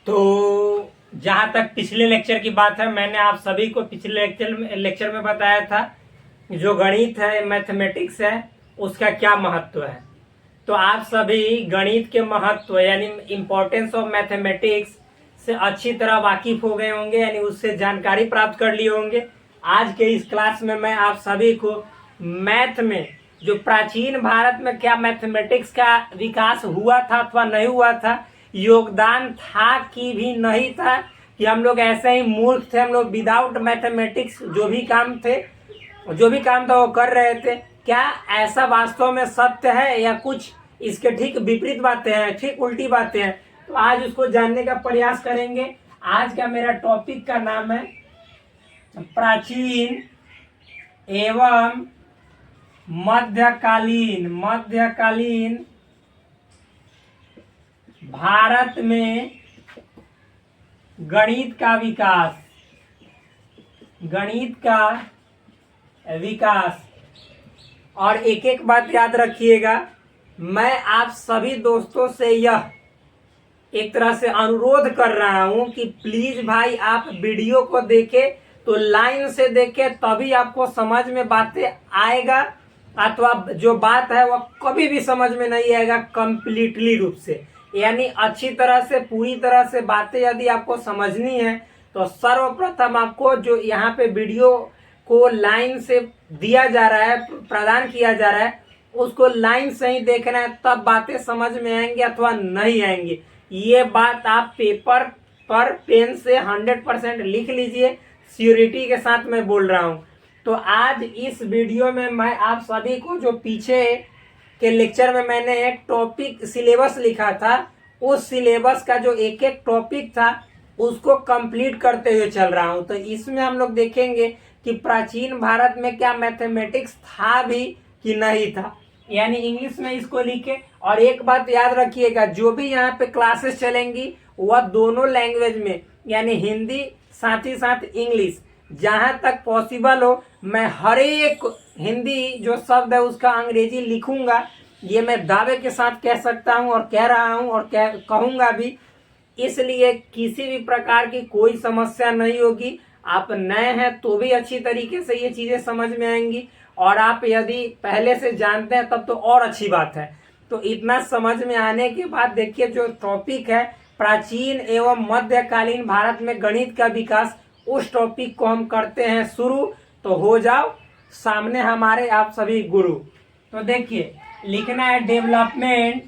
तो जहाँ तक पिछले लेक्चर की बात है, मैंने आप सभी को पिछले लेक्चर में बताया था जो गणित है, मैथमेटिक्स है, उसका क्या महत्व है। तो आप सभी गणित के महत्व यानी इम्पोर्टेंस ऑफ मैथमेटिक्स से अच्छी तरह वाकिफ हो गए होंगे, यानी उससे जानकारी प्राप्त कर लिए होंगे। आज के इस क्लास में मैं आप सभी को मैथ में जो प्राचीन भारत में क्या मैथमेटिक्स का विकास हुआ था अथवा नहीं हुआ था, योगदान था कि भी नहीं था, कि हम लोग ऐसे ही मूर्ख थे, हम लोग विदाउट मैथमेटिक्स जो भी काम था वो कर रहे थे, क्या ऐसा वास्तव में सत्य है या कुछ इसके ठीक विपरीत बातें हैं, ठीक उल्टी बातें हैं। तो आज उसको जानने का प्रयास करेंगे। आज का मेरा टॉपिक का नाम है प्राचीन एवं मध्यकालीन भारत में गणित का विकास। और एक एक बात याद रखिएगा, मैं आप सभी दोस्तों से यह एक तरह से अनुरोध कर रहा हूं कि प्लीज भाई आप वीडियो को देखें, तो लाइन से देखें, तभी आपको समझ में बातें आएगा, अथवा जो बात है वह कभी भी समझ में नहीं आएगा कंप्लीटली रूप से। यानी अच्छी तरह से, पूरी तरह से बातें यदि आपको समझनी है तो सर्वप्रथम आपको जो यहाँ पे वीडियो को लाइन से दिया जा रहा है, प्रदान किया जा रहा है, उसको लाइन से ही देखना है, तब बातें समझ में आएंगी अथवा नहीं आएंगी। ये बात आप पेपर पर पेन से 100% लिख लीजिए, श्योरिटी के साथ मैं बोल रहा हूँ। तो आज इस वीडियो में मैं आप सभी को, जो पीछे के लेक्चर में मैंने एक टॉपिक सिलेबस लिखा था, उस सिलेबस का जो एक एक टॉपिक था उसको कंप्लीट करते हुए चल रहा हूँ। तो इसमें हम लोग देखेंगे कि प्राचीन भारत में क्या मैथमेटिक्स था भी कि नहीं था, यानी इंग्लिश में इसको लिखे। और एक बात याद रखिएगा, जो भी यहाँ पे क्लासेस चलेंगी वह दोनों लैंग्वेज में, यानी हिंदी साथ ही साथ इंग्लिश, जहां तक पॉसिबल हो मैं हर एक हिंदी जो शब्द है उसका अंग्रेजी लिखूंगा। ये मैं दावे के साथ कह सकता हूं और कह रहा हूं और कहूंगा भी, इसलिए किसी भी प्रकार की कोई समस्या नहीं होगी। आप नए हैं तो भी अच्छी तरीके से ये चीजें समझ में आएंगी, और आप यदि पहले से जानते हैं तब तो और अच्छी बात है। तो इतना समझ में आने के बाद देखिए, जो टॉपिक है प्राचीन एवं मध्यकालीन भारत में गणित का विकास, उस टॉपिक को हम करते हैं शुरू। तो हो जाओ सामने हमारे आप सभी गुरु। तो देखिए, लिखना है डेवलपमेंट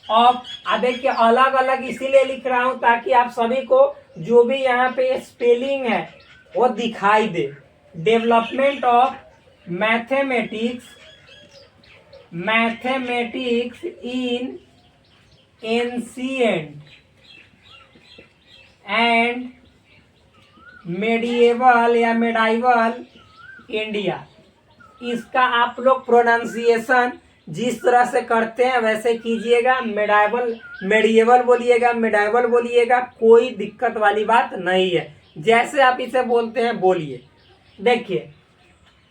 ऑफ। देखिए अलग अलग इसीलिए लिख रहा हूं ताकि आप सभी को जो भी यहाँ पे स्पेलिंग है वो दिखाई दे। Development of mathematics in ancient and medieval या मेडाइवल इंडिया। इसका आप लोग प्रोनाउंसिएशन जिस तरह से करते हैं वैसे कीजिएगा। मेडिएवल बोलिएगा, मेडाइवल बोलिएगा, कोई दिक्कत वाली बात नहीं है। जैसे आप इसे बोलते हैं बोलिए। देखिए,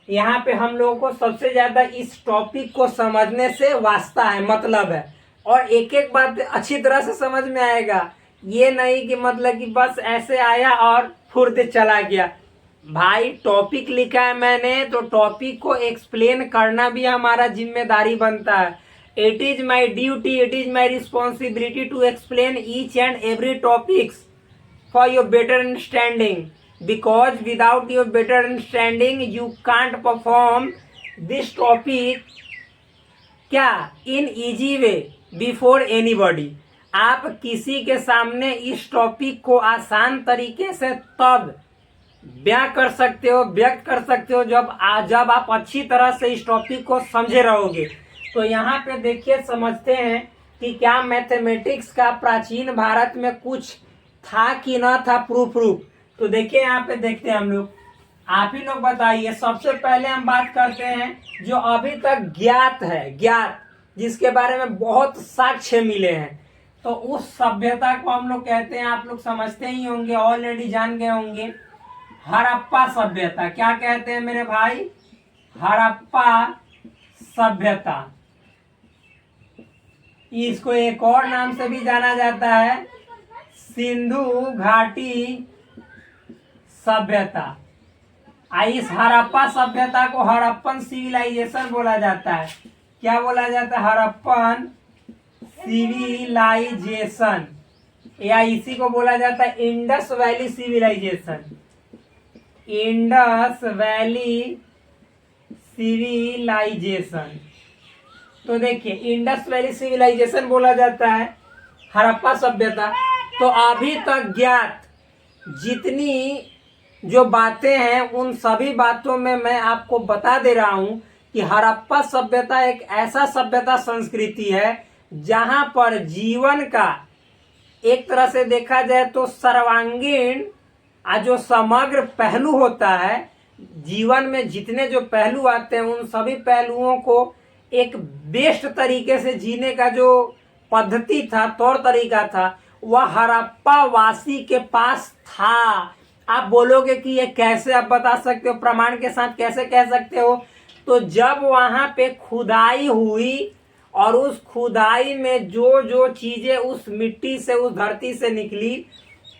यहाँ पे हम लोगों को सबसे ज्यादा इस टॉपिक को समझने से वास्ता है, मतलब है, और एक एक बात अच्छी तरह से समझ में आएगा। ये नहीं कि मतलब कि बस ऐसे आया और फुर्त चला गया। भाई टॉपिक लिखा है मैंने, तो टॉपिक को एक्सप्लेन करना भी हमारा जिम्मेदारी बनता है। It is my duty, it is my responsibility to explain each and every topics for your better understanding, because without your better understanding you can't perform this topic क्या in easy way before anybody। आप किसी के सामने इस topic को आसान तरीके से तब व्यक्त कर सकते हो जब आप अच्छी तरह से इस टॉपिक को समझे रहोगे। तो यहाँ पे देखिए, समझते हैं कि क्या मैथमेटिक्स का प्राचीन भारत में कुछ था कि ना था, प्रूफ। तो देखिए यहाँ पे देखते हैं हम लोग, आप ही लोग बताइए। सबसे पहले हम बात करते हैं जो अभी तक ज्ञात जिसके बारे में बहुत साक्ष्य मिले हैं, तो उस सभ्यता को हम लोग कहते हैं, आप लोग समझते ही होंगे, ऑलरेडी जान गए होंगे, हड़प्पा सभ्यता। क्या कहते हैं मेरे भाई? हड़प्पा सभ्यता। इसको एक और नाम से भी जाना जाता है सिंधु घाटी सभ्यता। इस हड़प्पा सभ्यता को हड़प्पन सिविलाइजेशन बोला जाता है। क्या बोला जाता है? हड़प्पन सिविलाइजेशन, या इसी को बोला जाता है Indus valley civilization. Indus valley civilization. तो देखिए इंडस वैली सिविलाइजेशन बोला जाता है हड़प्पा सभ्यता। तो अभी तक ज्ञात जितनी जो बातें हैं उन सभी बातों में मैं आपको बता दे रहा हूं कि हड़प्पा सभ्यता एक ऐसा सभ्यता संस्कृति है जहां पर जीवन का एक तरह से देखा जाए तो सर्वांगीण जो समग्र पहलू होता है, जीवन में जितने जो पहलू आते हैं उन सभी पहलुओं को एक बेस्ट तरीके से जीने का जो पद्धति था, तौर तरीका था, वह हड़प्पा वासी के पास था। आप बोलोगे कि ये कैसे, आप बता सकते हो प्रमाण के साथ, कैसे कह सकते हो? तो जब वहां पे खुदाई हुई और उस खुदाई में जो जो चीजें उस मिट्टी से, उस धरती से निकली,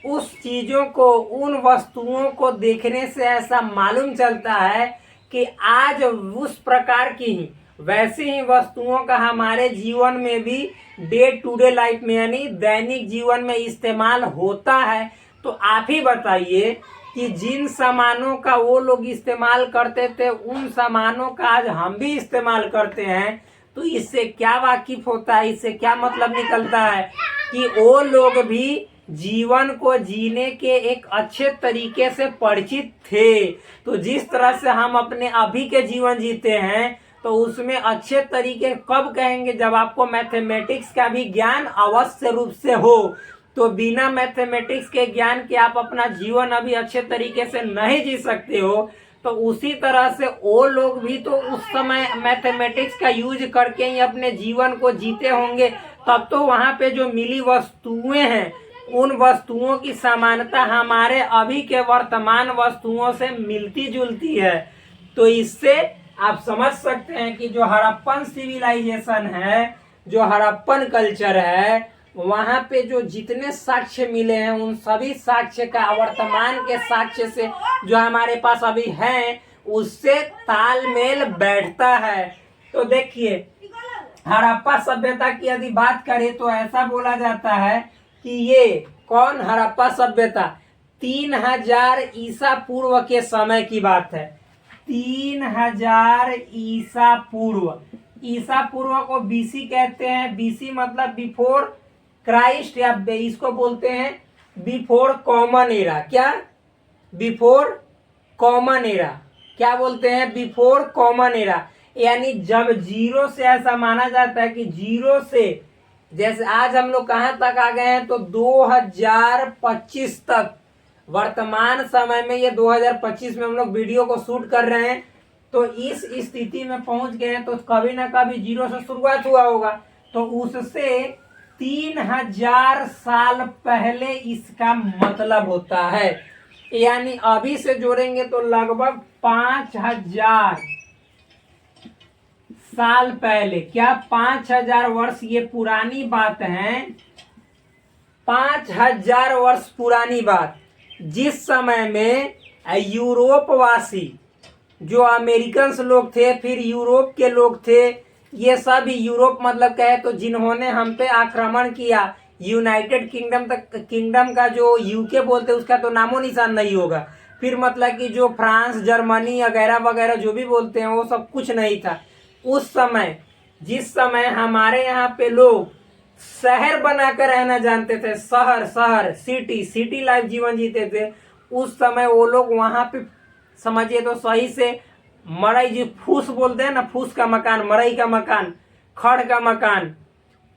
उस चीजों को, उन वस्तुओं को देखने से ऐसा मालूम चलता है कि आज उस प्रकार की ही वैसी ही वस्तुओं का हमारे जीवन में भी डे टू डे लाइफ में यानी दैनिक जीवन में इस्तेमाल होता है। तो आप ही बताइए कि जिन सामानों का वो लोग इस्तेमाल करते थे उन सामानों का आज हम भी इस्तेमाल करते हैं। तो इससे क्या वाकिफ होता है, इससे क्या मतलब निकलता है कि वो लोग भी जीवन को जीने के एक अच्छे तरीके से परिचित थे। तो जिस तरह से हम अपने अभी के जीवन जीते हैं तो उसमें अच्छे तरीके कब कहेंगे? जब आपको मैथमेटिक्स का भी ज्ञान अवश्य रूप से हो। तो बिना मैथमेटिक्स के ज्ञान के आप अपना जीवन अभी अच्छे तरीके से नहीं जी सकते हो। तो उसी तरह से वो लोग भी तो उस समय मैथमेटिक्स का यूज करके ही अपने जीवन को जीते होंगे। तब तो वहां पे जो मिली वस्तुएं हैं उन वस्तुओं की समानता हमारे अभी के वर्तमान वस्तुओं से मिलती जुलती है। तो इससे आप समझ सकते हैं कि जो हड़प्पन सिविलाइजेशन है, जो हड़प्पन कल्चर है, वहां पे जो जितने साक्ष्य मिले हैं उन सभी साक्ष्य का वर्तमान के साक्ष्य से जो हमारे पास अभी हैं उससे तालमेल बैठता है। तो देखिए हड़प्पा सभ्यता की यदि बात करें तो ऐसा बोला जाता है कि ये कौन हड़प्पा सभ्यता 3000 ईसा पूर्व के समय की बात है। 3000 ईसा पूर्व। ईसा पूर्व को बीसी कहते हैं। बीसी मतलब बिफोर क्राइस्ट, या इसको बोलते हैं बिफोर कॉमन एरा। क्या? Before common era. क्या बोलते हैं? Before common era. यानी जब जीरो से, ऐसा माना जाता है कि जीरो से, जैसे आज हम लोग कहां तक आ गए हैं तो 2025 तक, वर्तमान समय में ये 2025 में हम लोग वीडियो को शूट कर रहे हैं। तो इस स्थिति में पहुंच गए हैं तो कभी ना कभी जीरो से शुरुआत हुआ होगा। तो उससे 3000 साल पहले इसका मतलब होता है। यानी अभी से जोड़ेंगे तो लगभग 5000 साल पहले। क्या? 5000 वर्ष ये पुरानी बात है। 5000 वर्ष पुरानी बात, जिस समय में यूरोप वासी, जो अमेरिकन लोग थे, फिर यूरोप के लोग थे, ये सब यूरोप मतलब कहे तो जिन्होंने हम पे आक्रमण किया, यूनाइटेड किंगडम तक, किंगडम का जो यूके बोलते उसका तो नामो निशान नहीं होगा। फिर मतलब कि जो फ्रांस, जर्मनी वगैरह वगैरह जो भी बोलते हैं वो सब कुछ नहीं था उस समय। जिस समय हमारे यहाँ पे लोग शहर बनाकर रहना जानते थे, शहर सिटी लाइफ जीवन जीते थे, उस समय वो लोग वहां पे समझिए तो सही से मड़ई, जो फूस बोलते हैं ना, फूस का मकान, मड़ई का मकान, खड़ का मकान,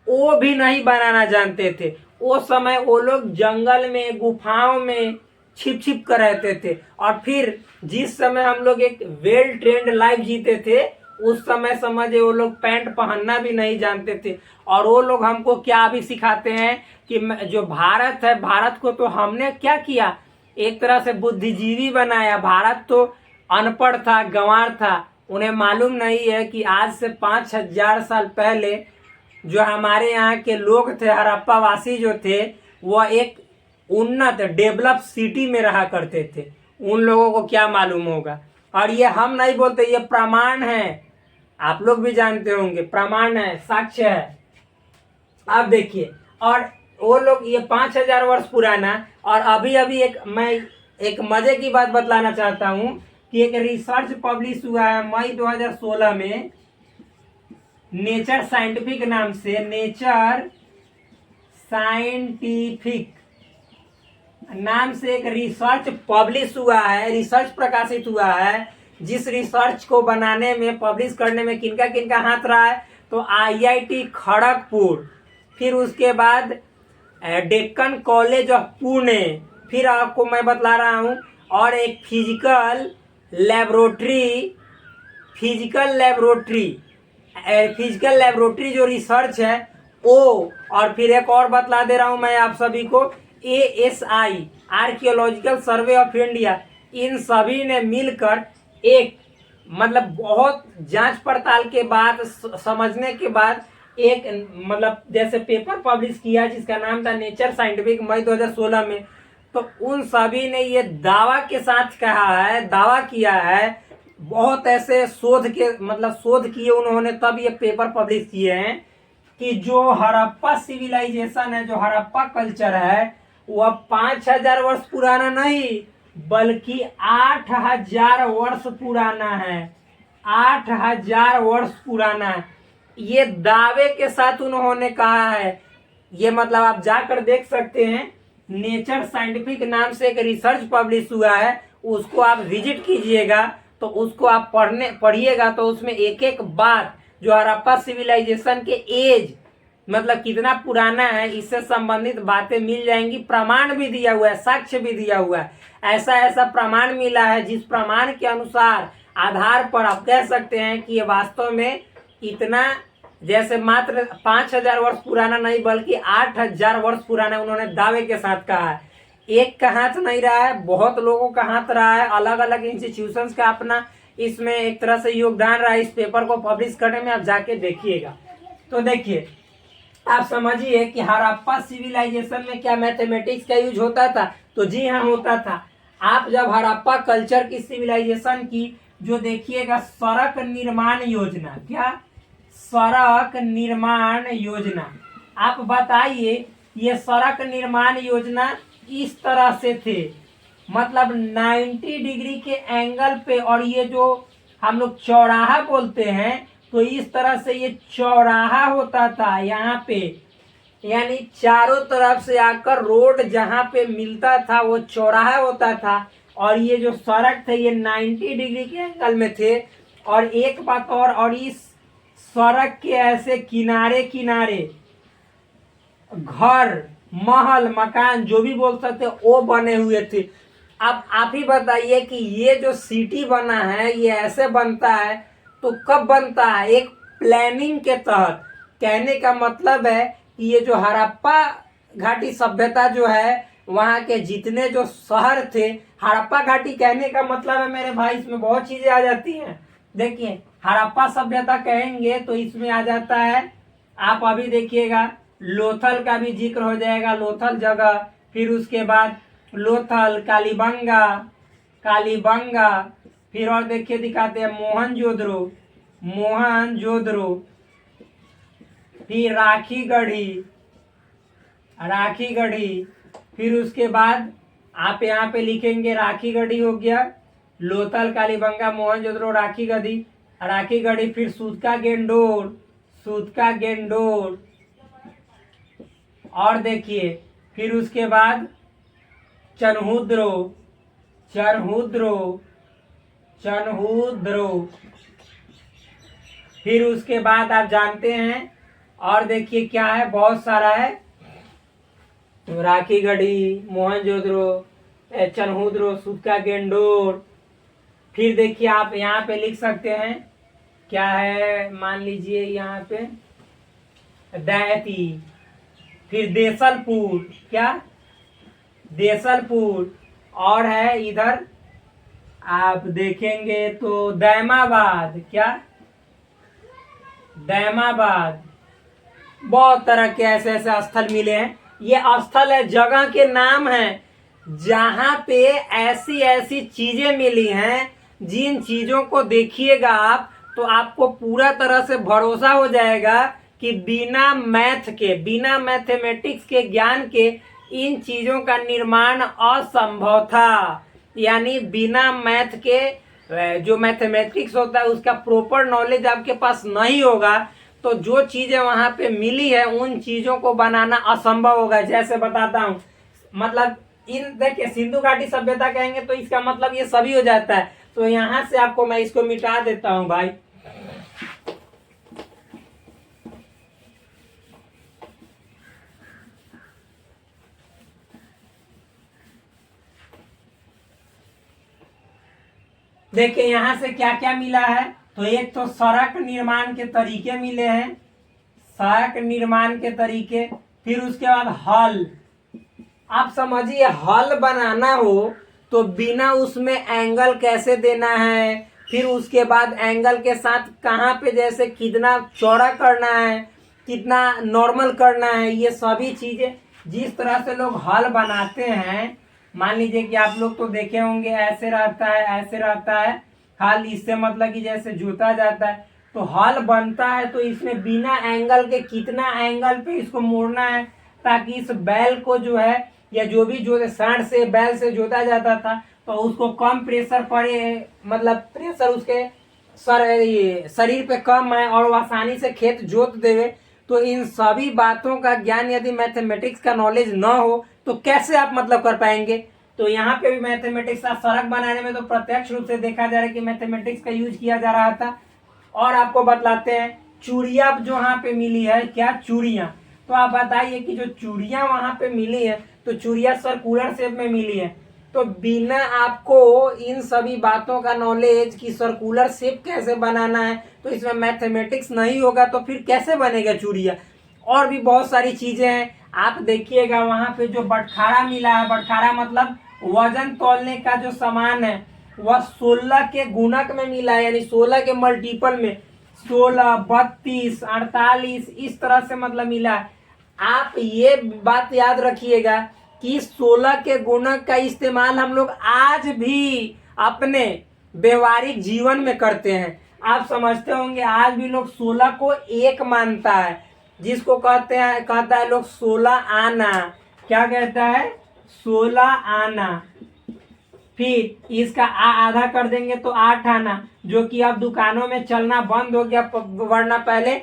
वो भी नहीं बनाना जानते थे। वो समय वो लोग जंगल में, गुफाओं में छिप कर रहते थे। और फिर जिस समय हम लोग एक वेल ट्रेंड लाइफ जीते थे उस समय समझे वो लोग पैंट पहनना भी नहीं जानते थे। और वो लोग हमको क्या भी सिखाते हैं कि जो भारत है, भारत को तो हमने क्या किया, एक तरह से बुद्धिजीवी बनाया। भारत तो अनपढ़ था, गंवार था, उन्हें मालूम नहीं है कि आज से 5000 साल पहले जो हमारे यहाँ के लोग थे, हड़प्पा वासी जो थे, वह एक उन्नत डेवलप सिटी में रहा करते थे। उन लोगों को क्या मालूम होगा। और ये हम नहीं बोलते, ये प्रमाण है, आप लोग भी जानते होंगे, प्रमाण है, साक्ष्य है। आप देखिए, और वो लोग ये 5,000 वर्ष पुराना, और अभी अभी मैं एक मजे की बात बतलाना चाहता हूँ कि एक रिसर्च पब्लिश हुआ है मई 2016 में, नेचर साइंटिफिक नाम से, नेचर साइंटिफिक नाम से एक रिसर्च पब्लिश हुआ है, रिसर्च प्रकाशित हुआ है। जिस रिसर्च को बनाने में, पब्लिश करने में किनका किनका हाथ रहा है, तो IIT खड़गपुर, फिर उसके बाद डेक्कन कॉलेज ऑफ पुणे, फिर आपको मैं बतला रहा हूँ, और एक फिजिकल लेबोरेटरी जो रिसर्च है वो, और फिर एक और बतला दे रहा हूँ मैं आप सभी को, ASI Archaeological Survey of India. इन सभी ने मिलकर एक, मतलब बहुत जांच पड़ताल के बाद, समझने के बाद एक, मतलब जैसे पेपर पब्लिश किया जिसका नाम था नेचर साइंटिफिक, मई 2016 में। तो उन सभी ने ये दावा के साथ कहा है, दावा किया है, बहुत ऐसे शोध किए उन्होंने, तब ये पेपर पब्लिश किए हैं कि जो हड़प्पा सिविलाइजेशन है, जो हड़प्पा कल्चर है, वह 5,000 वर्ष पुराना नहीं बल्कि 8,000 वर्ष पुराना है। 8,000 वर्ष पुराना है, ये दावे के साथ उन्होंने कहा है। ये मतलब आप जाकर देख सकते हैं, नेचर साइंटिफिक नाम से एक रिसर्च पब्लिश हुआ है, उसको आप विजिट कीजिएगा, तो उसको आप पढ़िएगा, तो उसमें एक एक बात, जो हड़प्पा सिविलाइजेशन के एज, मतलब कितना पुराना है, इससे संबंधित बातें मिल जाएंगी। प्रमाण भी दिया हुआ है, साक्ष्य भी दिया हुआ है, ऐसा ऐसा प्रमाण मिला है, जिस प्रमाण के अनुसार, आधार पर आप कह सकते हैं कि ये वास्तव में इतना, जैसे मात्र 5,000 वर्ष पुराना नहीं बल्कि 8,000 वर्ष पुराना, उन्होंने दावे के साथ कहा है। एक का हाथ नहीं रहा है, बहुत लोगों का हाथ रहा है, अलग अलग इंस्टीट्यूशंस का अपना इसमें एक तरह से योगदान रहा है इस पेपर को पब्लिश करने में। आप जाके देखिएगा। तो देखिए, आप समझिए कि हड़प्पा सिविलाइजेशन में क्या मैथमेटिक्स का यूज होता था, तो जी हाँ होता था। आप जब हड़प्पा कल्चर की, सिविलाइजेशन की, जो देखिएगा सड़क निर्माण योजना, क्या सड़क निर्माण योजना, आप बताइए, ये सड़क निर्माण योजना इस तरह से थे, मतलब 90 डिग्री के एंगल पे, और ये जो हम लोग चौराहा बोलते हैं, तो इस तरह से ये चौराहा होता था यहाँ पे, यानी चारों तरफ से आकर रोड जहाँ पे मिलता था वो चौराहा होता था। और ये जो सड़क थे ये 90 डिग्री के एंगल में थे। और एक बात और इस सड़क के ऐसे किनारे किनारे घर, महल, मकान, जो भी बोल सकते वो बने हुए थे। अब आप ही बताइए कि ये जो सिटी बना है ये ऐसे बनता है तो कब बनता है? एक प्लानिंग के तहत। कहने का मतलब है कि ये जो हड़प्पा घाटी सभ्यता जो है, वहाँ के जितने जो शहर थे, हड़प्पा घाटी कहने का मतलब है मेरे भाई, इसमें बहुत चीजें आ जाती हैं। देखिए, हड़प्पा सभ्यता कहेंगे तो इसमें आ जाता है, आप अभी देखिएगा, लोथल का भी जिक्र हो जाएगा, लोथल जगह, फिर उसके बाद लोथल, कालीबंगा, फिर और देखिए दिखाते हैं मोहनजोदड़ो, फिर राखीगढ़ी, फिर उसके बाद आप यहाँ पे लिखेंगे राखीगढ़ी हो गया, लोथल, कालीबंगा, मोहनजोदड़ो, राखीगढ़ी, फिर सूतका गेंडोर, और देखिए फिर उसके बाद चनहुद्रो, फिर उसके बाद आप जानते हैं, और देखिए क्या है, बहुत सारा है, राखीगढ़ी, मोहनजोदड़ो, चनहुद्रो, सूतका गेंडोर। फिर देखिए आप यहाँ पे लिख सकते हैं, क्या है, मान लीजिए यहाँ पे दैती, फिर देसलपुर, क्या देसलपुर, और है इधर आप देखेंगे तो दैमाबाद, क्या दैमाबाद, बहुत तरह के ऐसे ऐसे स्थल मिले हैं। ये स्थल है, जगह के नाम है जहां पे ऐसी ऐसी चीजें मिली हैं, जिन चीजों को देखिएगा आप तो आपको पूरा तरह से भरोसा हो जाएगा कि बिना मैथ के, बिना मैथमेटिक्स के ज्ञान के इन चीजों का निर्माण असंभव था। यानी बिना मैथ के, जो मैथमेटिक्स होता है उसका प्रॉपर नॉलेज आपके पास नहीं होगा तो जो चीजें वहां पे मिली है उन चीजों को बनाना असंभव होगा। जैसे बताता हूँ, मतलब इन देखिए सिंधु घाटी सभ्यता कहेंगे तो इसका मतलब ये सभी हो जाता है। तो यहां से आपको मैं इसको मिटा देता हूं भाई। देखिए यहां से क्या क्या मिला है। तो एक तो सड़क निर्माण के तरीके मिले हैं, सड़क निर्माण के तरीके। फिर उसके बाद हल। आप समझिए, हल बनाना हो तो बिना उसमें एंगल कैसे देना है, फिर उसके बाद एंगल के साथ कहाँ पे जैसे कितना चौड़ा करना है, कितना नॉर्मल करना है, ये सभी चीजें जिस तरह से लोग हल बनाते हैं। मान लीजिए कि आप लोग तो देखे होंगे, ऐसे रहता है, ऐसे रहता है हल, इससे मतलब कि जैसे जोता जाता है। तो हल बनता है तो इसमें बिना एंगल के कितना एंगल पे इसको मोड़ना है ताकि इस बैल को जो है, या जो भी जो सांड से बैल से जोता जाता था तो उसको कम प्रेशर पड़े, मतलब प्रेशर उसके शरीर पे कम है और वो आसानी से खेत जोत देवे। तो इन सभी बातों का ज्ञान यदि मैथमेटिक्स का नॉलेज न हो तो कैसे आप मतलब कर पाएंगे। तो यहाँ पे भी मैथमेटिक्स का सड़क बनाने में तो प्रत्यक्ष रूप से देखा जा रहा है कि मैथमेटिक्स का यूज किया जा रहा था। और आपको बतलाते हैं, चूड़िया जो यहाँ पे मिली है, क्या चूड़िया, तो आप बताइए कि जो चूड़िया वहां पे मिली है तो चूड़िया सर्कुलर शेप में मिली है। तो बिना आपको इन सभी बातों का नॉलेज कि सर्कुलर शेप कैसे बनाना है, तो इसमें मैथमेटिक्स नहीं होगा तो फिर कैसे बनेगा चूड़िया। और भी बहुत सारी चीजें हैं। आप देखिएगा वहां पे जो बटखारा मिला है, बटखारा मतलब वजन तौलने का जो सामान है, वह 16 के गुणक में मिला है, यानी 16 के मल्टीपल में, 16, 32, 48 इस तरह से मतलब मिला है। आप ये बात याद रखिएगा कि 16 के गुणक का इस्तेमाल हम लोग आज भी अपने व्यवहारिक जीवन में करते हैं। आप समझते होंगे आज भी लोग 16 को एक मानता है, जिसको कहता है लोग 16 आना। क्या कहता है? 16 आना। फिर इसका आधा कर देंगे तो 8 आना, जो कि अब दुकानों में चलना बंद हो गया, वरना पहले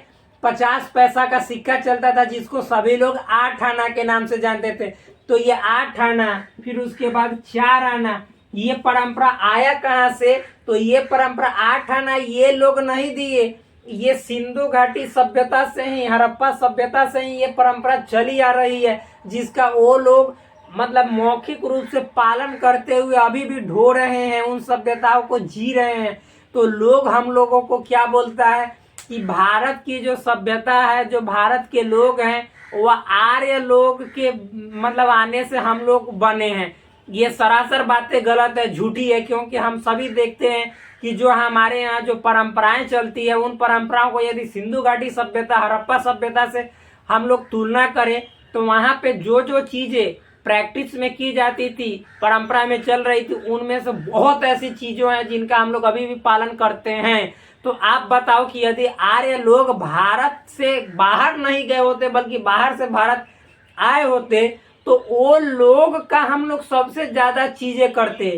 50 पैसा का सिक्का चलता था जिसको सभी लोग 8 आना के नाम से जानते थे। तो ये 8 आना, फिर उसके बाद 4 आना, ये परंपरा आया कहाँ से? तो ये परंपरा 8 आना ये लोग नहीं दिए, ये सिंधु घाटी सभ्यता से ही, हड़प्पा सभ्यता से ही ये परंपरा चली आ रही है, जिसका वो लोग मतलब मौखिक रूप से पालन करते हुए अभी भी ढो रहे हैं, उन सभ्यताओं को जी रहे हैं। तो लोग हम लोगों को क्या बोलता है कि भारत की जो सभ्यता है, जो भारत के लोग हैं, वह आर्य लोग के मतलब आने से हम लोग बने हैं। ये सरासर बातें गलत है, झूठी है, क्योंकि हम सभी देखते हैं कि जो हमारे यहाँ जो परंपराएं चलती है, उन परंपराओं को यदि सिंधु घाटी सभ्यता, हड़प्पा सभ्यता से हम लोग तुलना करें तो वहाँ पे जो जो चीजें प्रैक्टिस में की जाती थी, परंपरा में चल रही थी, उनमें से बहुत ऐसी चीजों हैं जिनका हम लोग अभी भी पालन करते हैं। तो आप बताओ कि यदि आर्य लोग भारत से बाहर नहीं गए होते बल्कि बाहर से भारत आए होते तो वो लोग का हम लोग सबसे ज्यादा चीजें करते,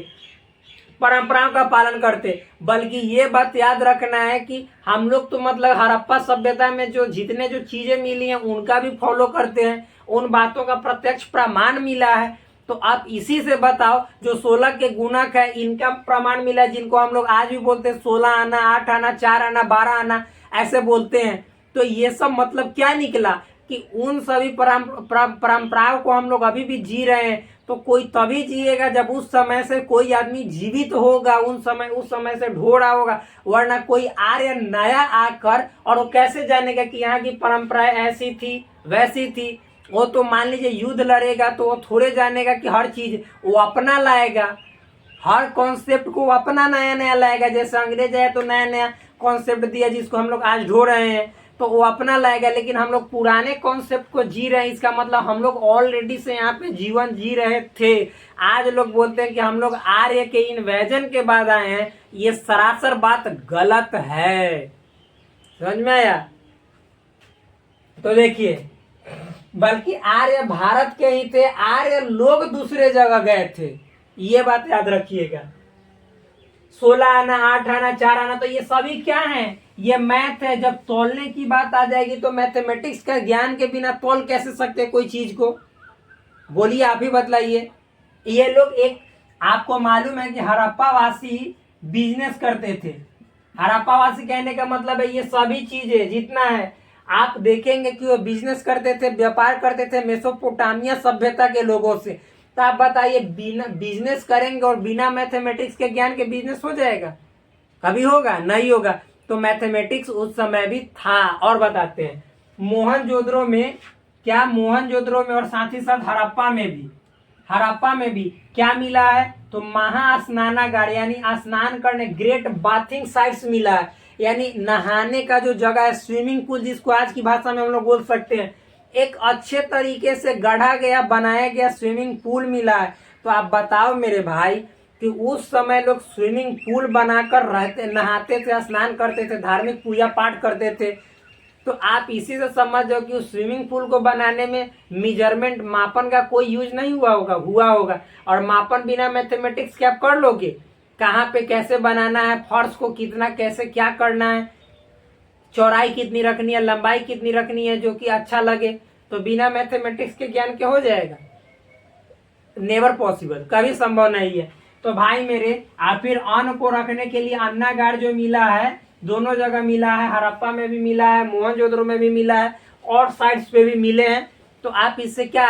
परंपराओं का पालन करते। बल्कि ये बात याद रखना है कि हम लोग तो मतलब हड़प्पा सभ्यता में जो जितने जो चीजें मिली हैं उनका भी फॉलो करते हैं, उन बातों का प्रत्यक्ष प्रमाण मिला है। तो आप इसी से बताओ, जो 16 के गुणक है इनका प्रमाण मिला है, जिनको हम लोग आज भी बोलते हैं 16 आना, 8 आना, 4 आना, 12 आना ऐसे बोलते हैं। तो ये सब मतलब क्या निकला कि उन सभी परंपराओं को हम लोग अभी भी जी रहे हैं। तो कोई तभी जिएगा जब उस समय से कोई आदमी जीवित होगा, उस समय से ढो रहा होगा, वरना कोई आर्य नया आकर और वो कैसे जानेगा कि यहाँ की परंपराएं ऐसी थी वैसी थी। वो तो मान लीजिए युद्ध लड़ेगा तो वो थोड़े जानेगा कि हर चीज वो अपना लाएगा, हर कॉन्सेप्ट को अपना नया नया लाएगा। जैसे अंग्रेज है तो नया नया कॉन्सेप्ट दिया जिसको हम लोग आज ढो रहे हैं। तो वो अपना लाएगा, लेकिन हम लोग पुराने कॉन्सेप्ट को जी रहे हैं। इसका मतलब हम लोग ऑलरेडी से यहाँ पे जीवन जी रहे थे। आज लोग बोलते हैं कि हम लोग आर्य के इन्वेजन के बाद आए हैं, ये सरासर बात गलत है। समझ में आया? तो देखिए, बल्कि आर्य भारत के ही थे, आर्य लोग दूसरे जगह गए थे, ये बात याद रखिएगा। 16 आना, 8 आना, 4 आना, तो ये सभी क्या है? ये मैथ है। जब तोलने की बात आ जाएगी तो मैथमेटिक्स का ज्ञान के बिना तोल कैसे सकते कोई चीज को? बोलिए, आप ही बतलाइए। ये लोग एक, आपको मालूम है कि हड़प्पावासी बिजनेस करते थे। हड़प्पावासी कहने का मतलब है ये सभी चीजें जितना है, आप देखेंगे कि वो बिजनेस करते थे, व्यापार करते थे मेसोपोटामिया सभ्यता के लोगों से। तो आप बताइए, बिना बिजनेस करेंगे और बिना मैथमेटिक्स के ज्ञान के बिजनेस हो जाएगा? कभी होगा? नहीं होगा। तो मैथमेटिक्स उस समय भी था। और बताते हैं, मोहनजोदड़ो में क्या, मोहनजोदड़ो में और साथ ही साथ हड़प्पा में भी क्या मिला है? तो महास्नानागार यानी स्नान करने, ग्रेट बाथिंग साइट्स मिला है, यानी नहाने का जो जगह है, स्विमिंग पूल जिसको आज की भाषा में हम लोग बोल सकते हैं, एक अच्छे तरीके से गढ़ा गया, बनाया गया स्विमिंग पूल मिला है। तो आप बताओ मेरे भाई कि उस समय लोग स्विमिंग पूल बनाकर रहते, नहाते थे, स्नान करते थे, धार्मिक पूजा पाठ करते थे। तो आप इसी से समझ जाओ कि उस स्विमिंग पूल को बनाने में मेजरमेंट, मापन का कोई यूज नहीं हुआ होगा। और मापन बिना मैथमेटिक्स के आप कर लोगे? कहाँ पे कैसे बनाना है, फर्श को कितना कैसे क्या करना है, चौड़ाई कितनी रखनी है, लंबाई कितनी रखनी है, जो कि अच्छा लगे, तो बिना मैथमेटिक्स के ज्ञान के हो जाएगा? नेवर पॉसिबल, कभी संभव नहीं है। तो भाई मेरे, आप फिर अन्न को रखने के लिए अन्नागार जो मिला है, दोनों जगह मिला है, हड़प्पा में भी मिला है, मोहनजोदड़ो में भी मिला है, और साइट्स पे भी मिले हैं। तो आप इससे क्या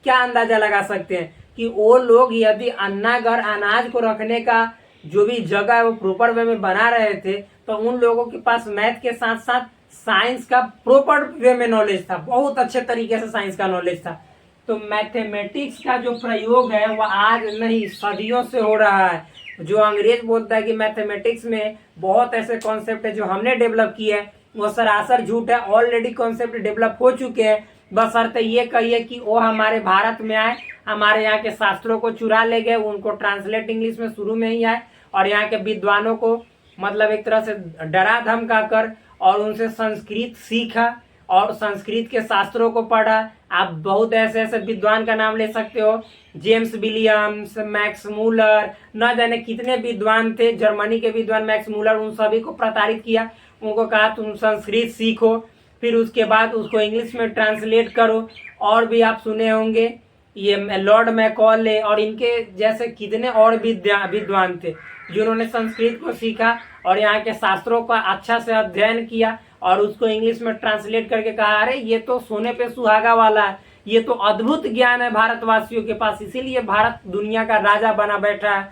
क्या अंदाजा लगा सकते हैं कि वो लोग यदि अन्नागार, अनाज को रखने का जो भी जगह है वो प्रॉपर वे में बना रहे थे, तो उन लोगों के पास मैथ के साथ साथ साइंस का प्रॉपर वे में नॉलेज था, बहुत अच्छे तरीके से साइंस का नॉलेज था। तो मैथमेटिक्स का जो प्रयोग है वह आज नहीं, सदियों से हो रहा है। जो अंग्रेज बोलता है कि मैथमेटिक्स में बहुत ऐसे कॉन्सेप्ट है जो हमने डेवलप किए हैं, वो सरासर झूठ है। ऑलरेडी कॉन्सेप्ट डेवलप हो चुके हैं, बशर्ते ये कहिए कि वो हमारे भारत में आए, हमारे यहाँ के शास्त्रों को चुरा ले गए, उनको ट्रांसलेट इंग्लिश में शुरू में ही आए, और यहाँ के विद्वानों को मतलब एक तरह से डरा धमका कर और उनसे संस्कृत सीखा और संस्कृत के शास्त्रों को पढ़ा। आप बहुत ऐसे ऐसे विद्वान का नाम ले सकते हो, जेम्स विलियम्स, मैक्स मूलर, न जाने कितने विद्वान थे, जर्मनी के विद्वान मैक्स मूलर, उन सभी को प्रताड़ित किया। उनको कहा तुम संस्कृत सीखो, फिर उसके बाद उसको इंग्लिश में ट्रांसलेट करो। और भी आप सुने होंगे, ये लॉर्ड मैकॉले और इनके जैसे कितने और विद्वान थे जिन्होंने संस्कृत को सीखा और यहाँ के शास्त्रों का अच्छा से अध्ययन किया और उसको इंग्लिश में ट्रांसलेट करके कहा, अरे ये तो सोने पे सुहागा वाला है, ये तो अद्भुत ज्ञान है भारतवासियों के पास, इसीलिए भारत दुनिया का राजा बना बैठा है।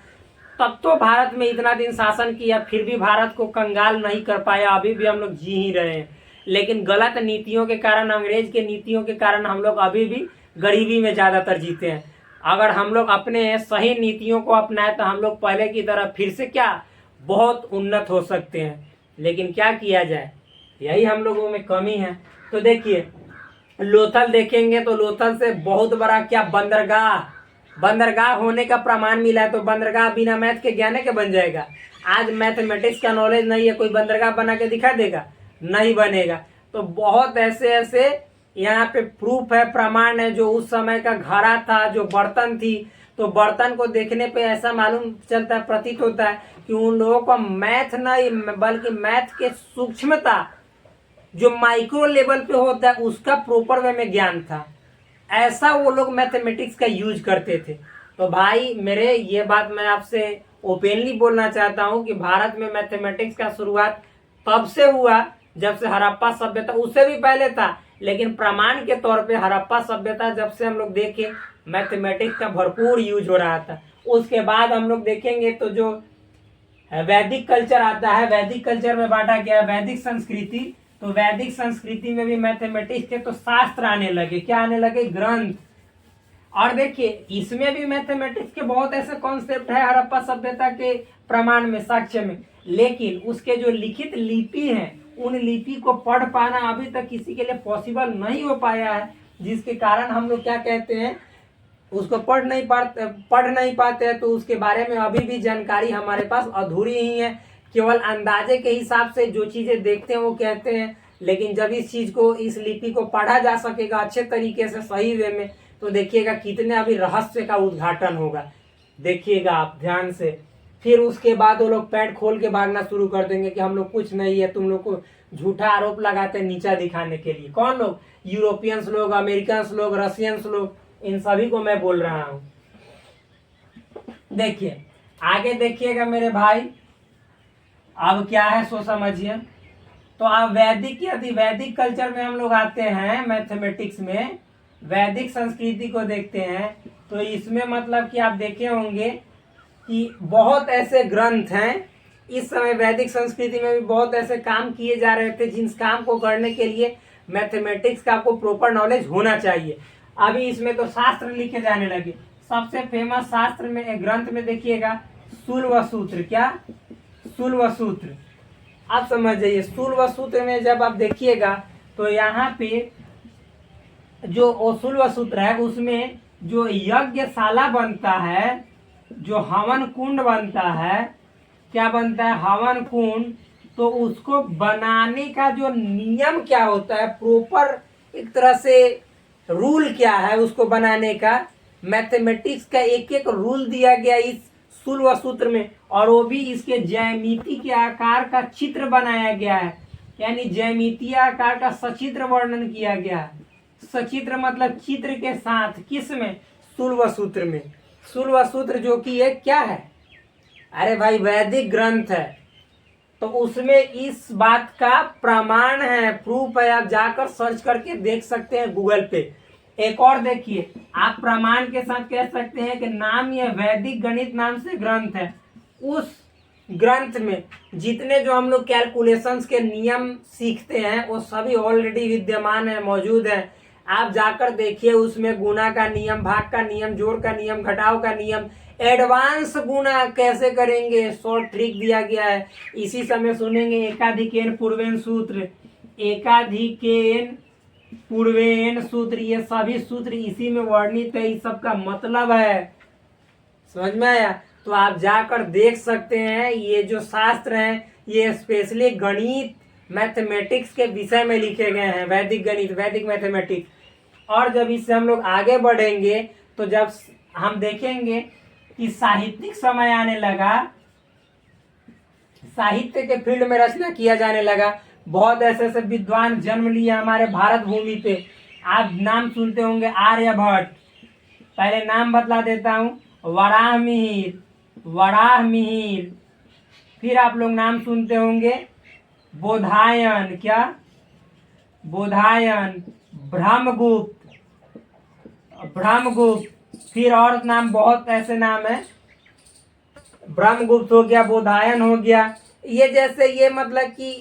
तब तो भारत में इतना दिन शासन किया, फिर भी भारत को कंगाल नहीं कर पाया, अभी भी हम लोग जी ही रहे हैं। लेकिन गलत नीतियों के कारण, अंग्रेज के नीतियों के कारण हम लोग अभी भी गरीबी में ज्यादातर जीते हैं। अगर हम लोग अपने सही नीतियों को अपनाएं तो हम लोग पहले की तरह फिर से क्या बहुत उन्नत हो सकते हैं। लेकिन क्या किया जाए, यही हम लोगों में कमी है। तो देखिए, लोथल देखेंगे तो लोथल से बहुत बड़ा क्या बंदरगाह होने का प्रमाण मिला है। तो बंदरगाह बिना मैथ के ज्ञान के बन जाएगा? आज मैथमेटिक्स का नॉलेज नहीं है, कोई बंदरगाह बना के दिखा देगा? नहीं बनेगा। तो बहुत ऐसे ऐसे यहाँ पे प्रूफ है, प्रमाण है, जो उस समय का घड़ा था, जो बर्तन थी, तो बर्तन को देखने पे ऐसा मालूम चलता है, प्रतीत होता है कि उन लोगों को मैथ नहीं बल्कि मैथ के सूक्ष्मता जो माइक्रो लेवल पे होता है उसका प्रॉपर वे में ज्ञान था। ऐसा वो लोग मैथमेटिक्स का यूज करते थे। तो भाई मेरे, ये बात मैं आपसे ओपनली बोलना चाहता हूँ कि भारत में मैथमेटिक्स का शुरुआत तब से हुआ जब से हड़प्पा सभ्यता, उससे भी पहले था, लेकिन प्रमाण के तौर पे हड़प्पा सभ्यता जब से हम लोग देखे मैथमेटिक्स का भरपूर यूज हो रहा था। उसके बाद हम लोग देखेंगे तो जो वैदिक कल्चर आता है, वैदिक कल्चर में बांटा गया है वैदिक संस्कृति। तो वैदिक संस्कृति में भी मैथमेटिक्स के तो शास्त्र आने लगे, क्या आने लगे? ग्रंथ। और देखिए, इसमें भी मैथमेटिक्स के बहुत ऐसे कॉन्सेप्ट है हड़प्पा सभ्यता के प्रमाण में, साक्ष्य में, लेकिन उसके जो लिखित लिपि है उन लिपि को पढ़ पाना अभी तक किसी के लिए पॉसिबल नहीं हो पाया है, जिसके कारण हम लोग क्या कहते हैं, उसको पढ़ नहीं पाते हैं। तो उसके बारे में अभी भी जानकारी हमारे पास अधूरी ही है। केवल अंदाजे के हिसाब से जो चीज़ें देखते हैं वो कहते हैं, लेकिन जब इस चीज़ को, इस लिपि को पढ़ा जा सकेगा अच्छे तरीके से, सही वे में, तो देखिएगा कितने अभी रहस्य का उद्घाटन होगा। देखिएगा आप ध्यान से। फिर उसके बाद वो लोग पैंट खोल के भागना शुरू कर देंगे कि हम लोग कुछ नहीं है, तुम लोग को झूठा आरोप लगाते हैं नीचा दिखाने के लिए। कौन लोग? यूरोपियंस लोग, अमेरिकन्स लोग, रशियंस लोग, इन सभी को मैं बोल रहा हूं। देखिए आगे देखिएगा मेरे भाई, अब क्या है सो समझिए। तो आप वैदिक, यदि वैदिक कल्चर में हम लोग आते हैं, मैथमेटिक्स में वैदिक संस्कृति को देखते हैं, तो इसमें मतलब कि आप देखे होंगे कि बहुत ऐसे ग्रंथ हैं। इस समय वैदिक संस्कृति में भी बहुत ऐसे काम किए जा रहे थे जिन काम को करने के लिए मैथमेटिक्स का आपको प्रॉपर नॉलेज होना चाहिए। अभी इसमें तो शास्त्र लिखे जाने लगे। सबसे फेमस शास्त्र में, ग्रंथ में देखिएगा, शूल सूत्र। क्या? शूल सूत्र। आप समझ जाइए, शूल सूत्र में जब आप देखिएगा तो यहाँ पे जो शूल सूत्र है उसमें जो यज्ञशाला बनता है, जो हवन कुंड बनता है, क्या बनता है? हवन कुंड। तो उसको बनाने का जो नियम क्या होता है, प्रॉपर एक तरह से रूल क्या है उसको बनाने का, मैथमेटिक्स का एक एक रूल दिया गया इस शूल सूत्र में। और वो भी इसके ज्यामिति के आकार का चित्र बनाया गया है, यानी ज्यामितीय आकार का सचित्र वर्णन किया गया है। सचित्र मतलब चित्र के साथ, किस में? शूल सूत्र में। शूल सूत्र जो कि ये क्या है? अरे भाई वैदिक ग्रंथ है, तो उसमें इस बात का प्रमाण है, प्रूफ है। आप जाकर सर्च करके देख सकते हैं गूगल पे। एक और देखिए, आप प्रमाण के साथ कह सकते हैं कि नाम ये वैदिक गणित नाम से ग्रंथ है। उस ग्रंथ में जितने जो हम लोग कैलकुलेशंस के नियम सीखते हैं वो सभी ऑलरेडी विद्यमान है, मौजूद है। आप जाकर देखिए, उसमें गुणा का नियम, भाग का नियम, जोड़ का नियम, घटाव का नियम, एडवांस गुणा कैसे करेंगे, शॉर्ट ट्रिक दिया गया है। इसी समय सुनेंगे एकाधिकेन पूर्वेन सूत्र, एकाधिकेन पूर्वेन सूत्र, ये सभी सूत्र इसी में वर्णित है। इस सब का मतलब है, समझ में आया? तो आप जाकर देख सकते हैं। ये जो शास्त्र हैं ये स्पेशली गणित, मैथमेटिक्स के विषय में लिखे गए हैं, वैदिक गणित, वैदिक मैथमेटिक्स। और जब इससे हम लोग आगे बढ़ेंगे तो जब हम देखेंगे कि साहित्यिक समय आने लगा, साहित्य के फील्ड में रचना किया जाने लगा, बहुत ऐसे ऐसे विद्वान जन्म लिए हमारे भारत भूमि पे। आप नाम सुनते होंगे आर्यभट्ट, पहले नाम बतला देता हूँ, वराहमिहिर, वराहमिहिर। फिर आप लोग नाम सुनते होंगे बोधायन, क्या? बोधायन, ब्रह्मगुप्त, ब्रह्मगुप्त। फिर और नाम, बहुत ऐसे नाम है, ब्रह्मगुप्त हो गया, बोधायन हो गया। ये जैसे ये मतलब कि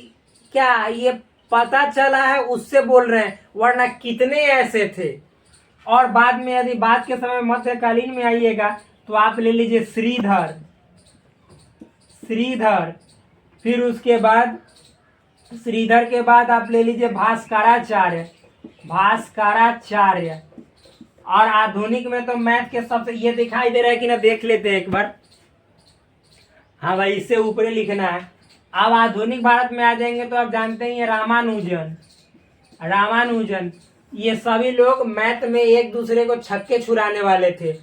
क्या ये पता चला है उससे बोल रहे हैं, वरना कितने ऐसे थे। और बाद में यदि बाद के समय मध्यकालीन में आइएगा तो आप ले लीजिए श्रीधर, श्रीधर। फिर उसके बाद, श्रीधर के बाद आप ले लीजिए भास्कराचार्य, भास्कराचार्य। और आधुनिक में तो मैथ के सबसे, ये दिखाई दे रहा है कि ना, देख लेते हैं एक बार। हाँ भाई, इससे ऊपर लिखना है। अब आधुनिक भारत में आ जाएंगे तो आप जानते हैं ये रामानुजन, रामानुजन। ये सभी लोग मैथ में एक दूसरे को छक्के छुड़ाने वाले थे।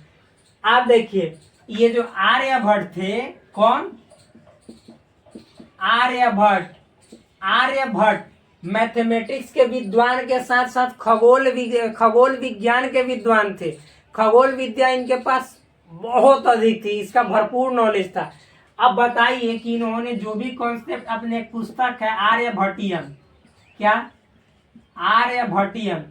आप देखिए, ये जो आर्यभट्ट थे, कौन? आर्यभट्ट। आर्यभट्ट मैथमेटिक्स के विद्वान के साथ साथ खगोल विज्ञान के विद्वान थे। खगोल विद्या इनके पास बहुत अधिक थी, इसका भरपूर नॉलेज था। अब बताइए कि इन्होंने जो भी कॉन्सेप्ट, अपने एक पुस्तक है आर्यभट्टियम, क्या? आर्यभट्टियम।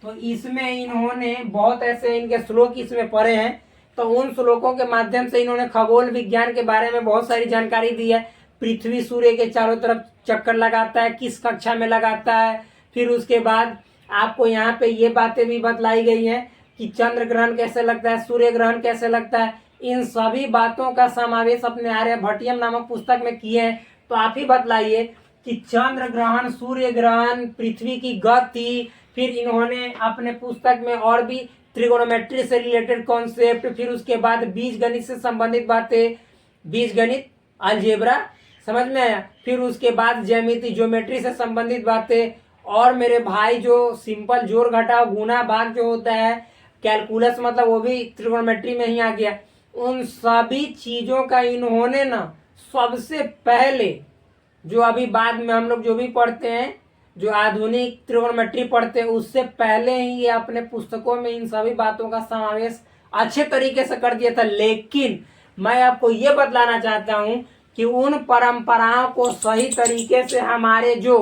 तो इसमें इन्होंने बहुत ऐसे इनके श्लोक इसमें पढ़े हैं, तो उन श्लोकों के माध्यम से इन्होंने खगोल विज्ञान के बारे में बहुत सारी जानकारी दी है। पृथ्वी सूर्य के चारों तरफ चक्कर लगाता है, किस कक्षा में लगाता है। फिर उसके बाद आपको यहाँ पे ये बातें भी बतलाई गई हैं कि चंद्र ग्रहण कैसे लगता है, सूर्य ग्रहण कैसे लगता है। इन सभी बातों का समावेश अपने आर्यभट्टियम नामक पुस्तक में किए हैं। तो आप ही बतलाइए कि चंद्र ग्रहण, सूर्य ग्रहण, पृथ्वी की गति, फिर इन्होंने अपने पुस्तक में और भी त्रिगोनोमेट्री से रिलेटेड कॉन्सेप्ट, फिर उसके बाद बीज गणित से संबंधित बातें, बीज गणित अलजेब्रा, समझ में आया, फिर उसके बाद ज्यामिति ज्योमेट्री से संबंधित बातें, और मेरे भाई जो सिंपल जोड़ घटाव गुणा भाग जो होता है, कैलकुलस मतलब वो भी त्रिगोनोमेट्री में ही आ गया। उन सभी चीजों का इन्होंने ना सबसे पहले, जो अभी बाद में हम लोग जो भी पढ़ते हैं, जो आधुनिक त्रिगोनोमेट्री पढ़ते हैं, उससे पहले ही ये अपने पुस्तकों में इन सभी बातों का समावेश अच्छे तरीके से कर दिया था। लेकिन मैं आपको ये बतलाना चाहता हूं कि उन परंपराओं को सही तरीके से हमारे जो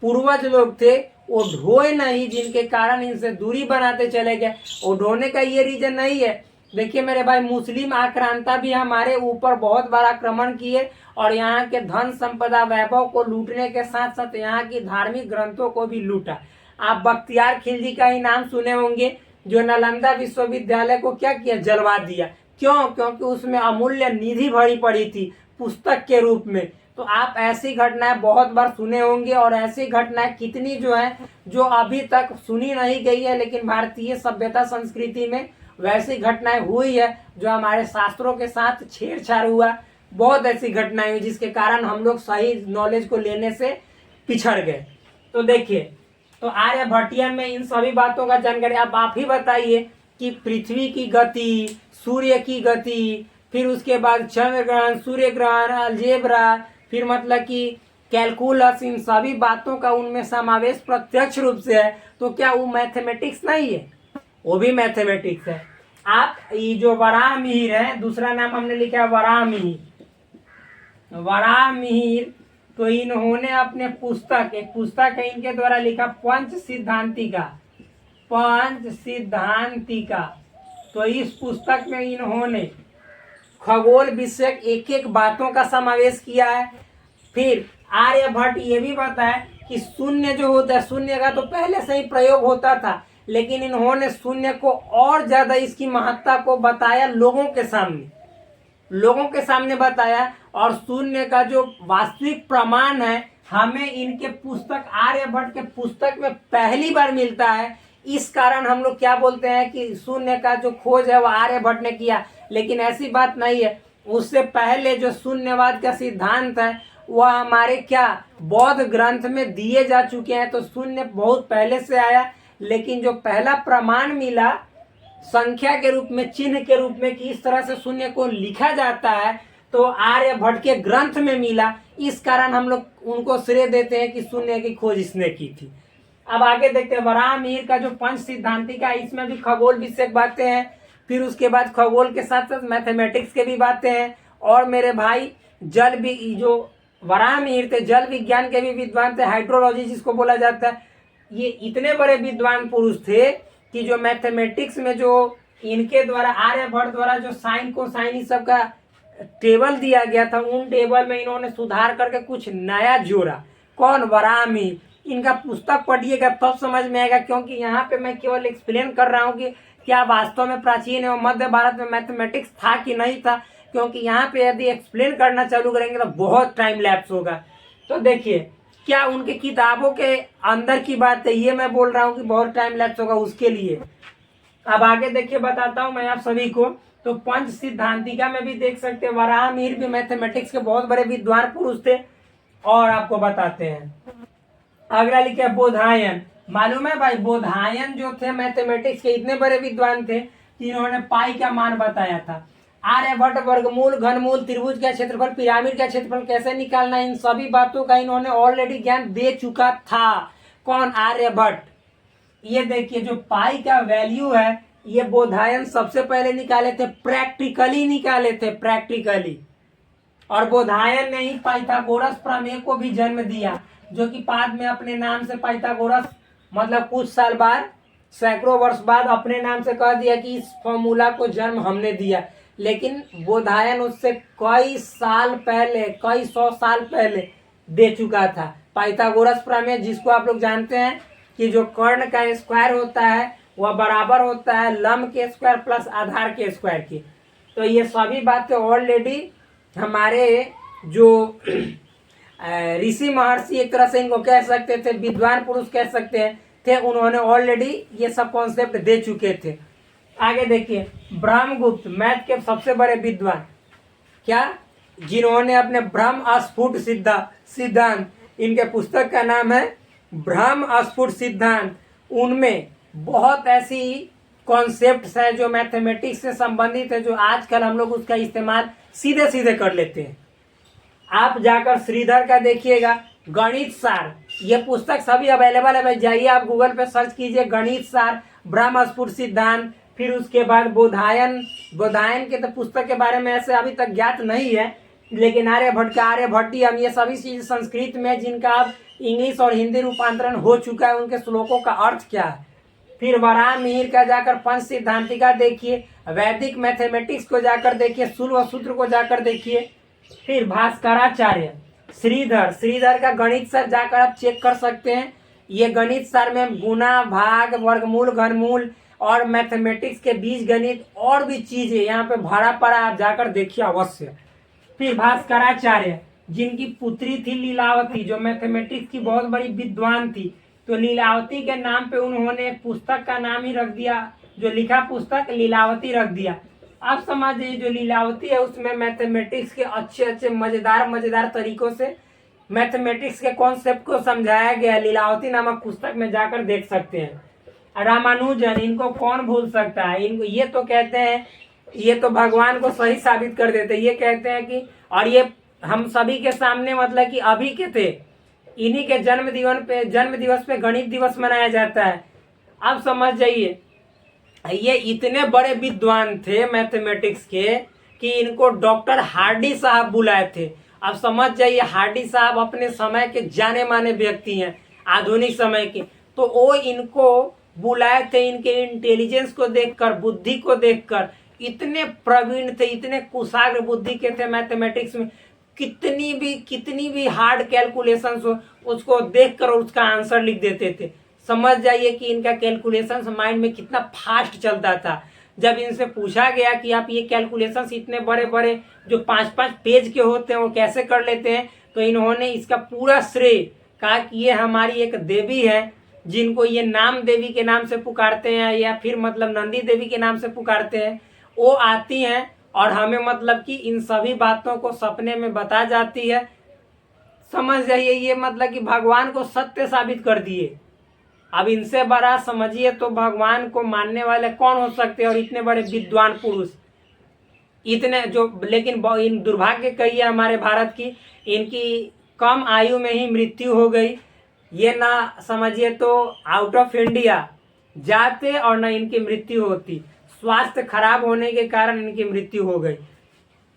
पूर्वज लोग थे वो ढोए नहीं, जिनके कारण इनसे दूरी बनाते चले गए। वो ढोने का ये रीजन नहीं है। देखिए मेरे भाई, मुस्लिम आक्रांता भी हमारे ऊपर बहुत बड़ा आक्रमण किए और यहाँ के धन संपदा वैभव को लूटने के साथ साथ यहाँ की धार्मिक ग्रंथों को भी लूटा। आप बख्तियार खिलजी का ही नाम सुने होंगे, जो नालंदा विश्वविद्यालय को क्या किया, जलवा दिया। क्यों? क्योंकि उसमें अमूल्य निधि भरी पड़ी थी पुस्तक के रूप में। तो आप ऐसी घटनाएं बहुत बार सुने होंगे, और ऐसी घटनाएं कितनी जो है, जो अभी तक सुनी नहीं गई है, लेकिन भारतीय सभ्यता संस्कृति में वैसी घटनाएं हुई है जो हमारे शास्त्रों के साथ छेड़छाड़ हुआ। बहुत ऐसी घटनाएं हुई जिसके कारण हम लोग सही नॉलेज को लेने से पिछड़ गए। तो देखिए, तो आर्यभट्टियन में इन सभी बातों का जानकारी। अब आप ही बताइए कि पृथ्वी की गति, सूर्य की गति, फिर उसके बाद चंद्र ग्रहण, सूर्य ग्रहण, अलजेब्रा, फिर मतलब कि कैलकुलस, इन सभी बातों का उनमें समावेश प्रत्यक्ष रूप से है। तो क्या वो मैथमेटिक्स नहीं है? वो भी मैथमेटिक्स है। आप ये जो वराहमिहिर है, दूसरा नाम हमने लिखा है वराहमिहिर, वराहमिहिर, तो इन्होंने अपने पुस्तक, एक पुस्तक है इनके द्वारा लिखा, पंच सिद्धांतिका, पंच सिद्धांतिका। तो इस पुस्तक में इन्होंने खगोल विषय एक एक बातों का समावेश किया है। फिर आर्यभट्ट ये भी बताया कि शून्य जो होता है, शून्य का तो पहले से ही प्रयोग होता था, लेकिन इन्होंने शून्य को और ज्यादा इसकी महत्ता को बताया, लोगों के सामने बताया। और शून्य का जो वास्तविक प्रमाण है हमें इनके पुस्तक, आर्यभट्ट के पुस्तक में पहली बार मिलता है। इस कारण हम लोग क्या बोलते हैं कि शून्य का जो खोज है वो आर्यभट्ट ने किया, लेकिन ऐसी बात नहीं है। उससे पहले जो शून्यवाद का सिद्धांत है वह हमारे क्या बौद्ध ग्रंथ में दिए जा चुके हैं। तो शून्य बहुत पहले से आया, लेकिन जो पहला प्रमाण मिला संख्या के रूप में, चिन्ह के रूप में, कि इस तरह से शून्य को लिखा जाता है, तो आर्यभट्ट के ग्रंथ में मिला। इस कारण हम लोग उनको श्रेय देते हैं कि शून्य की खोज इसने की थी। अब आगे देखते हैं वराहमिहिर का जो पंच सिद्धांतिका है, इसमें भी खगोल विषयक बातें हैं, फिर उसके बाद खगोल के साथ साथ मैथमेटिक्स के भी बातें हैं। और मेरे भाई जल भी, जो वराहमिहिर थे जल विज्ञान के भी विद्वान थे, हाइड्रोलॉजी जिसको बोला जाता है। ये इतने बड़े विद्वान पुरुष थे कि जो मैथमेटिक्स में जो इनके द्वारा, आर्यभट्ट द्वारा जो साइन कोसाइन इस सब का टेबल दिया गया था, उन टेबल में इन्होंने सुधार करके कुछ नया जोड़ा। कौन? वराहमिहिर। इनका पुस्तक पढ़िएगा तब समझ में आएगा, क्योंकि यहाँ पे मैं केवल एक्सप्लेन कर रहा हूँ कि क्या वास्तव में प्राचीन एवं मध्य भारत में मैथमेटिक्स था कि नहीं था, क्योंकि यहाँ पे यदि एक्सप्लेन करना चालू करेंगे तो बहुत टाइम लैप्स होगा। तो देखिए, क्या उनके किताबों के अंदर की बात है, ये मैं बोल रहा हूँ कि बहुत टाइम लैप्स होगा उसके लिए। अब आगे देखिए, बताता हूँ मैं आप सभी को। तो पंच सिद्धांतिका में भी देख सकते हैं, वराहमिहिर भी मैथमेटिक्स के बहुत बड़े विद्वान पुरुष थे। और आपको बताते हैं, अगला लिखा है बोधायन। मालूम है भाई, बोधायन जो थे मैथमेटिक्स के इतने बड़े विद्वान थे कि इन्होंने पाई का मान बताया था। आर्यभट्ट वर्गमूल, घनमूल, त्रिभुज का क्षेत्रफल, पिरामिड का क्षेत्रफल कैसे निकालना, इन सभी बातों का इन्होंने ऑलरेडी ज्ञान दे चुका था। कौन? आर्यभट्ट। ये देखिए, जो पाई का वैल्यू है ये बोधायन सबसे पहले निकाले थे, प्रैक्टिकली निकाले थे, प्रैक्टिकली। और बोधायन ने ही पाइथागोरस प्रमेय को भी जन्म दिया, जो कि बाद में अपने नाम से पाइथागोरस, मतलब कुछ साल बाद, सैकड़ों वर्ष बाद अपने नाम से कह दिया कि इस फॉर्मूला को जन्म हमने दिया। लेकिन बोधायन उससे कई साल पहले, कई 100 साल पहले दे चुका था पाइथागोरस प्रमेय, जिसको आप लोग जानते हैं कि जो कर्ण का स्क्वायर होता है वह बराबर होता है लंब के स्क्वायर प्लस आधार के स्क्वायर की। तो ये सभी बातें ऑलरेडी हमारे जो ऋषि महर्षि एक तरह से इनको कह सकते थे, विद्वान पुरुष कह सकते हैं थे, उन्होंने ऑलरेडी ये सब कॉन्सेप्ट दे चुके थे। आगे देखिए, ब्रह्मगुप्त मैथ के सबसे बड़े विद्वान, क्या, जिन्होंने अपने ब्रह्म स्फुट सिद्धांत, इनके पुस्तक का नाम है ब्रह्म स्फुट सिद्धांत। उनमें बहुत ऐसी कॉन्सेप्ट्स हैं जो मैथमेटिक्स से संबंधित है, जो आजकल हम लोग उसका इस्तेमाल सीधे सीधे कर लेते हैं। आप जाकर श्रीधर का देखिएगा गणित सार, ये पुस्तक सभी अवेलेबल है, जाइए आप गूगल पे सर्च कीजिए गणित सार ब्रह्म स्फुट सिद्धांत। फिर उसके बाद बोधायन के तो पुस्तक के बारे में ऐसे अभी तक ज्ञात नहीं है, लेकिन आर्यभट्टी हम, ये सभी चीज संस्कृत में जिनका अब इंग्लिश और हिंदी रूपांतरण हो चुका है, उनके श्लोकों का अर्थ क्या है। फिर वराह मिहिर का जाकर पंच सिद्धांतिका देखिए, वैदिक मैथमेटिक्स को जाकर देखिए, सूर्य सूत्र को जाकर देखिए। फिर भास्कराचार्य, श्रीधर का गणित सर जाकर आप चेक कर सकते हैं। ये गणित सर में गुणा, भाग, वर्गमूल, घनमूल और मैथमेटिक्स के बीज गणित और भी चीजें यहाँ पे भरा पड़ा, आप जाकर देखिए अवश्य। फिर भास्कराचार्य, जिनकी पुत्री थी लीलावती, जो मैथमेटिक्स की बहुत बड़ी विद्वान थी, तो लीलावती के नाम पे उन्होंने एक पुस्तक का नाम ही रख दिया, जो लिखा पुस्तक लीलावती रख दिया। आप समझिए जो लीलावती है उसमें मैथमेटिक्स के अच्छे मजेदार तरीकों से मैथमेटिक्स के कॉन्सेप्ट को समझाया गया है। लीलावती नामक पुस्तक में जाकर देख सकते हैं। रामानुजन, इनको कौन भूल सकता है, इनको ये तो कहते हैं, ये तो भगवान को सही साबित कर देते हैं। ये कहते हैं कि, और ये हम सभी के सामने मतलब कि अभी के थे, इन्हीं के जन्म दिवस पे गणित दिवस मनाया जाता है। आप समझ जाइए, ये इतने बड़े विद्वान थे मैथमेटिक्स के कि इनको डॉक्टर हार्डी साहब बुलाए थे। अब समझ जाइए, हार्डी साहब अपने समय के जाने माने व्यक्ति हैं, आधुनिक समय के, तो वो इनको बुलाए थे। इनके इंटेलिजेंस को देखकर, बुद्धि को देखकर, इतने प्रवीण थे, इतने कुशाग्र बुद्धि के थे मैथमेटिक्स में। कितनी भी हार्ड कैलकुलेशंस हो, उसको देखकर उसका आंसर लिख देते थे। समझ जाइए कि इनका कैलकुलेशंस माइंड में कितना फास्ट चलता था। जब इनसे पूछा गया कि आप ये कैलकुलेशंस इतने बड़े बड़े जो 5-5 पेज के होते हैं वो कैसे कर लेते हैं, तो इन्होंने इसका पूरा श्रेय कहा कि ये हमारी एक देवी है, जिनको ये नाम देवी के नाम से पुकारते हैं, या फिर मतलब नंदी देवी के नाम से पुकारते हैं। वो आती हैं और हमें मतलब कि इन सभी बातों को सपने में बता जाती है। समझ जाइए, ये मतलब कि भगवान को सत्य साबित कर दिए। अब इनसे बड़ा समझिए तो भगवान को मानने वाले कौन हो सकते हैं, और इतने बड़े विद्वान पुरुष, इतने जो, लेकिन इन दुर्भाग्य कहिए हमारे भारत की, इनकी कम आयु में ही मृत्यु हो गई। ये ना समझिए तो आउट ऑफ इंडिया जाते और ना इनकी मृत्यु होती, स्वास्थ्य खराब होने के कारण इनकी मृत्यु हो गई।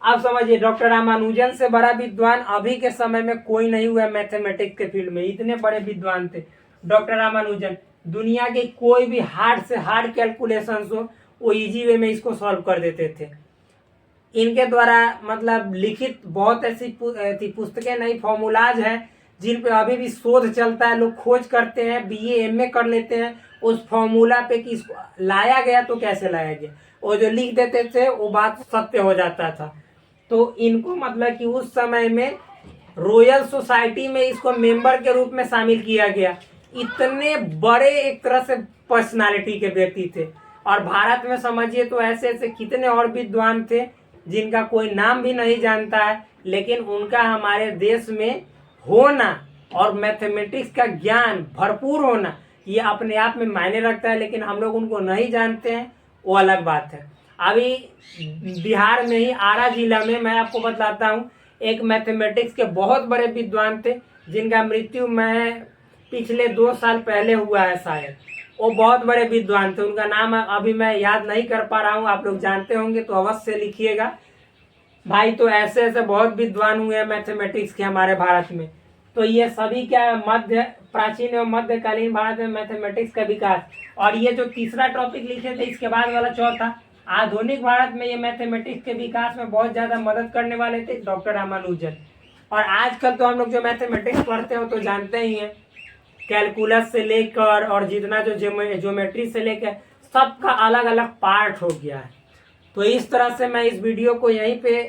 अब समझिए, डॉक्टर रामानुजन से बड़ा विद्वान अभी के समय में कोई नहीं हुआ मैथमेटिक्स के फील्ड में, इतने बड़े विद्वान थे डॉक्टर रामानुजन। दुनिया के कोई भी हार्ड से हार्ड कैलकुलेशंस हो, वो इजी वे में इसको सॉल्व कर देते थे। इनके द्वारा मतलब लिखित बहुत ऐसी पुस्तकें नहीं, फॉर्मूलाज हैं जिन पे अभी भी शोध चलता है, लोग खोज करते हैं, बीए एमए कर लेते हैं उस फॉर्मूला पे कि इसको लाया गया तो कैसे लाया गया। वो जो लिख देते थे वो बात सत्य हो जाता था। तो इनको मतलब कि उस समय में रॉयल सोसाइटी में इसको मेंबर के रूप में शामिल किया गया। इतने बड़े एक तरह से पर्सनालिटी के व्यक्ति थे। और भारत में समझिए तो ऐसे ऐसे कितने और विद्वान थे जिनका कोई नाम भी नहीं जानता है, लेकिन उनका हमारे देश में होना और मैथमेटिक्स का ज्ञान भरपूर होना, ये अपने आप में मायने रखता है। लेकिन हम लोग उनको नहीं जानते हैं, वो अलग बात है। अभी बिहार में ही आरा जिला में मैं आपको बताता हूँ, एक मैथमेटिक्स के बहुत बड़े विद्वान थे जिनका मृत्यु मैं पिछले 2 साल पहले हुआ है शायद। वो बहुत बड़े विद्वान थे, उनका नाम अभी मैं याद नहीं कर पा रहा हूँ, आप लोग जानते होंगे तो अवश्य लिखिएगा भाई। तो ऐसे ऐसे बहुत विद्वान हुए हैं मैथमेटिक्स के हमारे भारत में। तो ये सभी क्या, प्राचीन एवं मध्यकालीन भारत में मैथमेटिक्स का विकास। और ये जो तीसरा टॉपिक लिखे थे इसके बाद वाला चौथा, आधुनिक भारत में ये मैथमेटिक्स के विकास में बहुत ज्यादा मदद करने वाले थे डॉक्टर रामानुजन। और आजकल तो हम लोग जो मैथमेटिक्स पढ़ते हो तो जानते ही हैं, कैलकुलस से लेकर और जितना जो ज्योमेट्री से लेकर सबका अलग अलग पार्ट हो गया है। तो इस तरह से मैं इस वीडियो को यहीं पे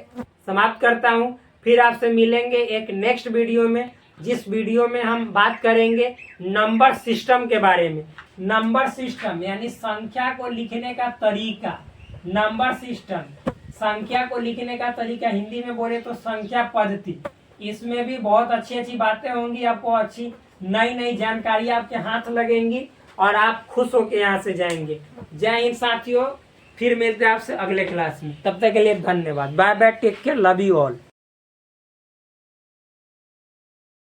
समाप्त करता हूँ। फिर आपसे मिलेंगे एक नेक्स्ट वीडियो में, जिस वीडियो में हम बात करेंगे नंबर सिस्टम के बारे में। नंबर सिस्टम यानी संख्या को लिखने का तरीका। नंबर सिस्टम संख्या को लिखने का तरीका, हिंदी में बोले तो संख्या पद्धति। इसमें भी बहुत अच्छी अच्छी बातें होंगी, आपको अच्छी नई नई जानकारी आपके हाथ लगेंगी और आप खुश होकर यहाँ से जाएंगे। जय हिंद साथियों, फिर मिलते हैं आपसे अगले क्लास में। तब तक के लिए धन्यवाद। Bye bye, take care, love you all.